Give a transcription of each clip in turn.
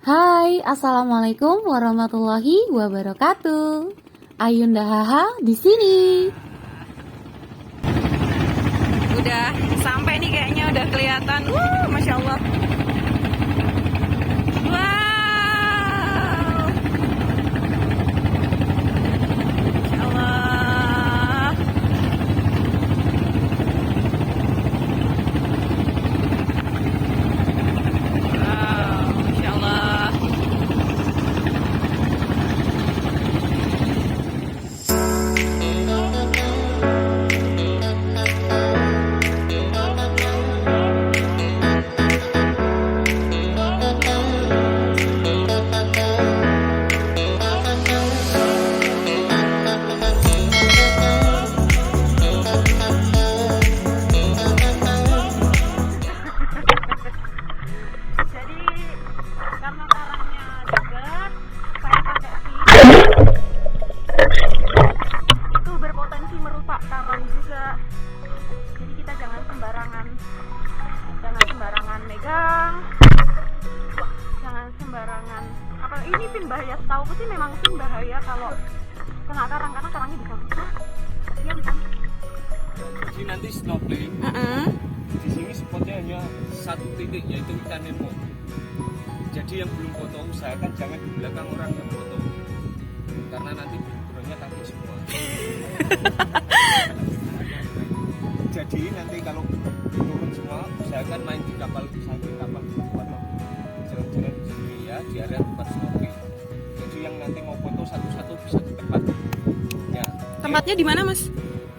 Hai, Assalamualaikum warahmatullahi wabarakatuh. Ayunda Haha di sini. Udah sampai nih kayaknya, udah kelihatan. Masya Allah. Wow. Masya Allah. Wow, Masya Allah. Jadi karena karangnya dekat, saya pakai film itu berpotensi merusak karang juga. Jadi kita jangan sembarangan megang, jangan sembarangan. Apa ini pin bahaya? Setahu sih memang pin bahaya kalau kena karang, karena karangnya bisa rusak. Iya bisa. Jadi nanti snorkeling di sini spotnya hanya satu titik, yaitu ikan nemo. Jadi yang belum foto usahakan jangan di belakang orang yang foto, karena nanti backgroundnya kaki semua. Jadi nanti kalau turun semua usahakan main di kapal samping kapal buat jalan-jalan di sini ya, di area tempat snorkeling. Jadi yang nanti mau foto satu-satu bisa di tempat ya. Tempatnya di mana, Mas?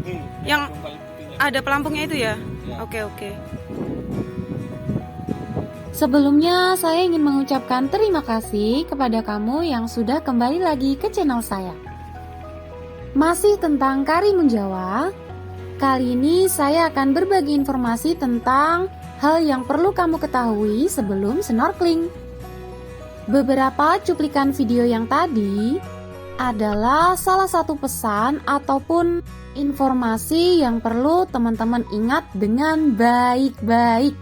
Nih, Yang paling putihnya. ada pelampungnya itu ya? Ya. Oke. Sebelumnya saya ingin mengucapkan terima kasih kepada kamu yang sudah kembali lagi ke channel saya. Masih tentang Karimun Jawa. Kali ini saya akan berbagi informasi tentang hal yang perlu kamu ketahui sebelum snorkeling. Beberapa cuplikan video yang tadi adalah salah satu pesan ataupun informasi yang perlu teman-teman ingat dengan baik-baik.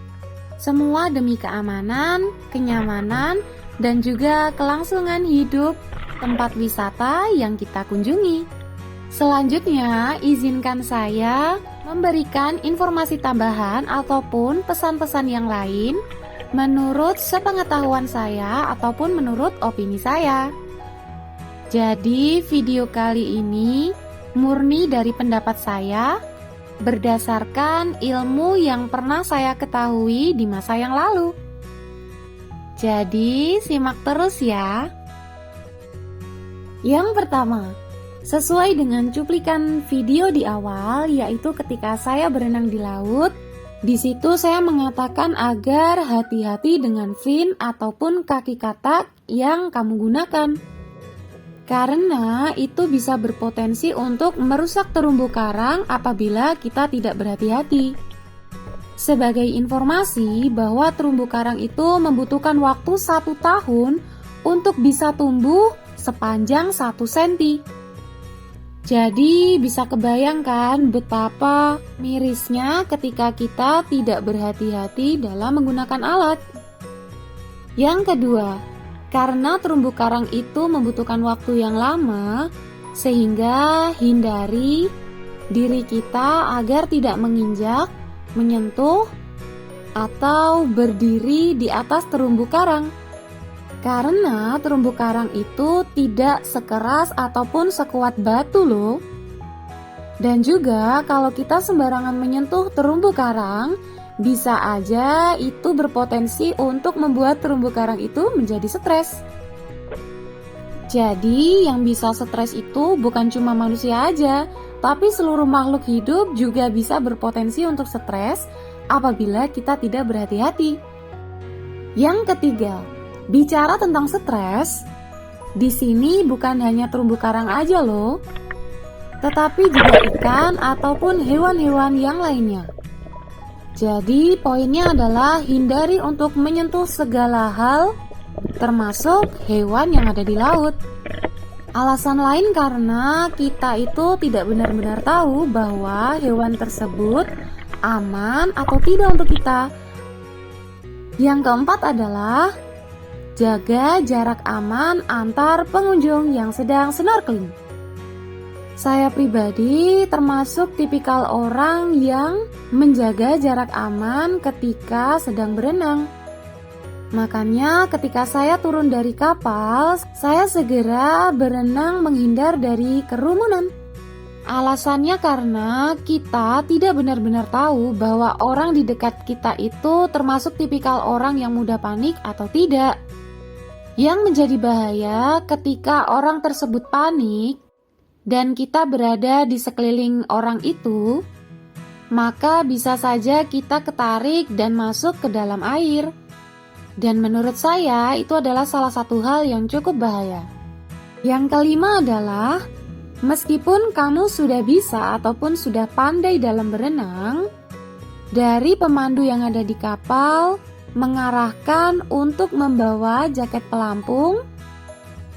Semua demi keamanan, kenyamanan, dan juga kelangsungan hidup tempat wisata yang kita kunjungi. Selanjutnya, izinkan saya memberikan informasi tambahan ataupun pesan-pesan yang lain menurut sepengetahuan saya ataupun menurut opini saya. Jadi, video kali ini murni dari pendapat saya berdasarkan ilmu yang pernah saya ketahui di masa yang lalu. Jadi, simak terus ya. Yang pertama, sesuai dengan cuplikan video di awal, yaitu ketika saya berenang di laut, di situ saya mengatakan agar hati-hati dengan fin ataupun kaki katak yang kamu gunakan. Karena itu bisa berpotensi untuk merusak terumbu karang apabila kita tidak berhati-hati. Sebagai informasi bahwa terumbu karang itu membutuhkan waktu 1 tahun untuk bisa tumbuh sepanjang 1 cm. Jadi bisa kebayangkan betapa mirisnya ketika kita tidak berhati-hati dalam menggunakan alat. Yang kedua, karena terumbu karang itu membutuhkan waktu yang lama, sehingga hindari diri kita agar tidak menginjak, menyentuh, atau berdiri di atas terumbu karang. Karena terumbu karang itu tidak sekeras ataupun sekuat batu loh. Dan juga kalau kita sembarangan menyentuh terumbu karang, bisa aja itu berpotensi untuk membuat terumbu karang itu menjadi stres. Jadi yang bisa stres itu bukan cuma manusia aja, tapi seluruh makhluk hidup juga bisa berpotensi untuk stres apabila kita tidak berhati-hati. Yang ketiga, bicara tentang stres, di sini bukan hanya terumbu karang aja loh, tetapi juga ikan ataupun hewan-hewan yang lainnya. Jadi poinnya adalah hindari untuk menyentuh segala hal, termasuk hewan yang ada di laut. Alasan lain karena kita itu tidak benar-benar tahu bahwa hewan tersebut aman atau tidak untuk kita. Yang keempat adalah jaga jarak aman antar pengunjung yang sedang snorkeling. Saya pribadi termasuk tipikal orang yang menjaga jarak aman ketika sedang berenang. Makanya ketika saya turun dari kapal, saya segera berenang menghindar dari kerumunan. Alasannya karena kita tidak benar-benar tahu bahwa orang di dekat kita itu termasuk tipikal orang yang mudah panik atau tidak. Yang menjadi bahaya ketika orang tersebut panik dan kita berada di sekeliling orang itu, maka bisa saja kita ketarik dan masuk ke dalam air. Dan menurut saya itu adalah salah satu hal yang cukup bahaya. Yang kelima adalah, meskipun kamu sudah bisa ataupun sudah pandai dalam berenang, dari pemandu yang ada di kapal mengarahkan untuk membawa jaket pelampung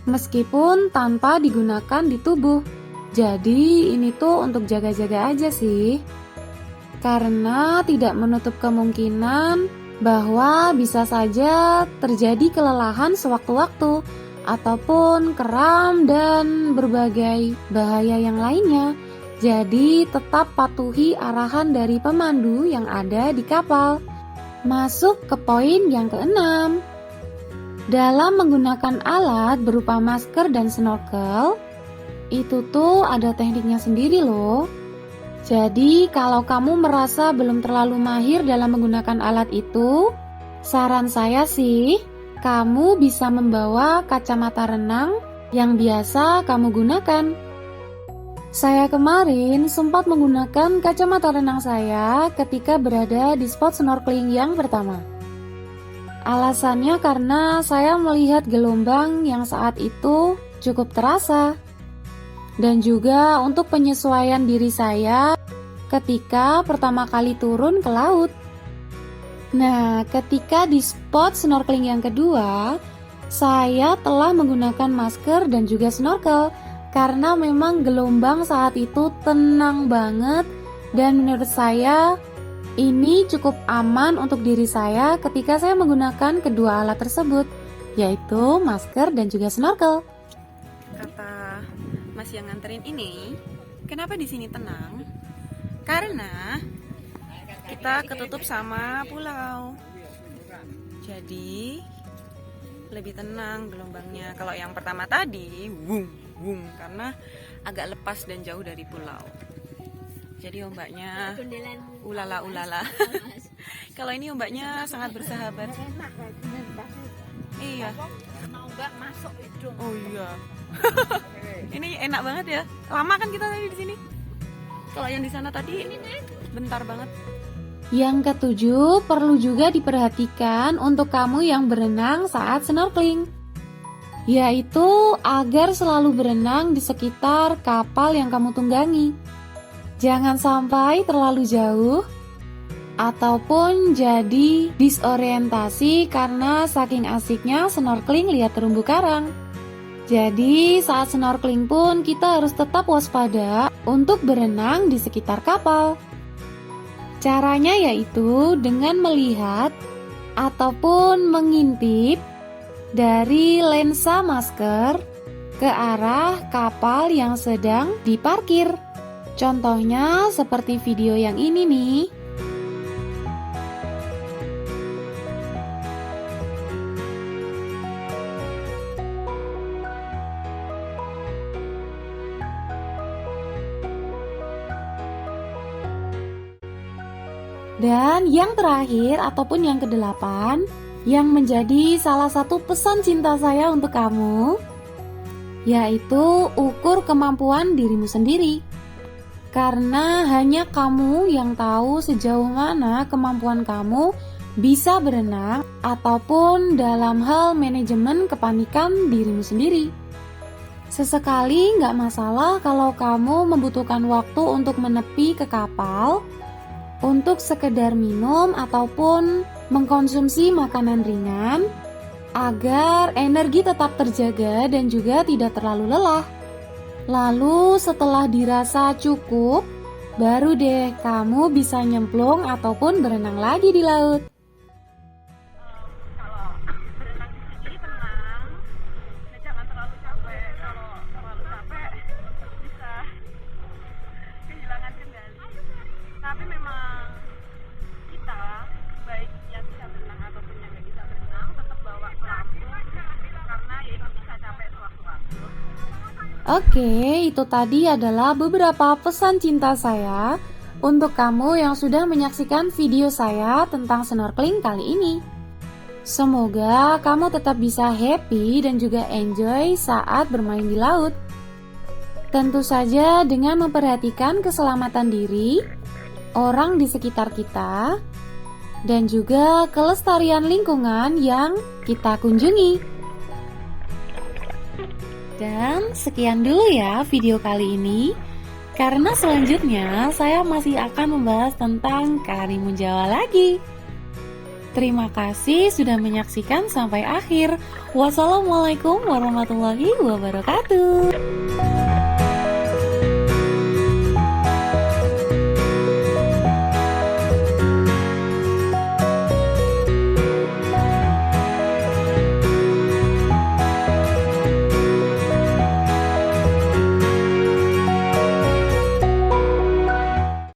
meskipun tanpa digunakan di tubuh. Jadi ini tuh untuk jaga-jaga aja sih. Karena tidak menutup kemungkinan bahwa bisa saja terjadi kelelahan sewaktu-waktu ataupun kram dan berbagai bahaya yang lainnya. Jadi tetap patuhi arahan dari pemandu yang ada di kapal. Masuk ke poin yang keenam. Dalam menggunakan alat berupa masker dan snorkel, itu tuh ada tekniknya sendiri loh. Jadi kalau kamu merasa belum terlalu mahir dalam menggunakan alat itu, saran saya sih, kamu bisa membawa kacamata renang yang biasa kamu gunakan. Saya kemarin sempat menggunakan kacamata renang saya ketika berada di spot snorkeling yang pertama. Alasannya karena saya melihat gelombang yang saat itu cukup terasa. Dan juga untuk penyesuaian diri saya ketika pertama kali turun ke laut. Nah, ketika di spot snorkeling yang kedua, saya telah menggunakan masker dan juga snorkel karena memang gelombang saat itu tenang banget dan menurut saya ini cukup aman untuk diri saya ketika saya menggunakan kedua alat tersebut, yaitu masker dan juga snorkel. Kata Mas yang nganterin ini, kenapa di sini tenang? Karena kita ketutup sama pulau. Jadi lebih tenang gelombangnya. Kalau yang pertama tadi, wung, karena agak lepas dan jauh dari pulau. Jadi ombaknya ulala. Kalau ini ombaknya sangat bersahabat. Iya. Ombak masuk hidung. Oh iya. Ini enak banget ya. Lama kan kita tadi di sini. Kalau yang di sana tadi bentar banget. Yang ketujuh, perlu juga diperhatikan untuk kamu yang berenang saat snorkeling, yaitu agar selalu berenang di sekitar kapal yang kamu tunggangi. Jangan sampai terlalu jauh ataupun jadi disorientasi karena saking asiknya snorkeling lihat terumbu karang. Jadi saat snorkeling pun kita harus tetap waspada untuk berenang di sekitar kapal. Caranya yaitu dengan melihat ataupun mengintip dari lensa masker ke arah kapal yang sedang diparkir. Contohnya seperti video yang ini nih. Dan yang terakhir ataupun yang kedelapan, yang menjadi salah satu pesan cinta saya untuk kamu, yaitu ukur kemampuan dirimu sendiri. Karena hanya kamu yang tahu sejauh mana kemampuan kamu bisa berenang ataupun dalam hal manajemen kepanikan dirimu sendiri. Sesekali nggak masalah kalau kamu membutuhkan waktu untuk menepi ke kapal, untuk sekedar minum ataupun mengkonsumsi makanan ringan agar energi tetap terjaga dan juga tidak terlalu lelah. Lalu setelah dirasa cukup, baru deh kamu bisa nyemplung ataupun berenang lagi di laut. Kalau berenang di sini penting Oke, itu tadi adalah beberapa pesan cinta saya untuk kamu yang sudah menyaksikan video saya tentang snorkeling kali ini. Semoga kamu tetap bisa happy dan juga enjoy saat bermain di laut. Tentu saja dengan memperhatikan keselamatan diri, orang di sekitar kita, dan juga kelestarian lingkungan yang kita kunjungi. Dan sekian dulu ya video kali ini. Karena selanjutnya saya masih akan membahas tentang Karimun Jawa lagi. Terima kasih sudah menyaksikan sampai akhir. Wassalamualaikum warahmatullahi wabarakatuh.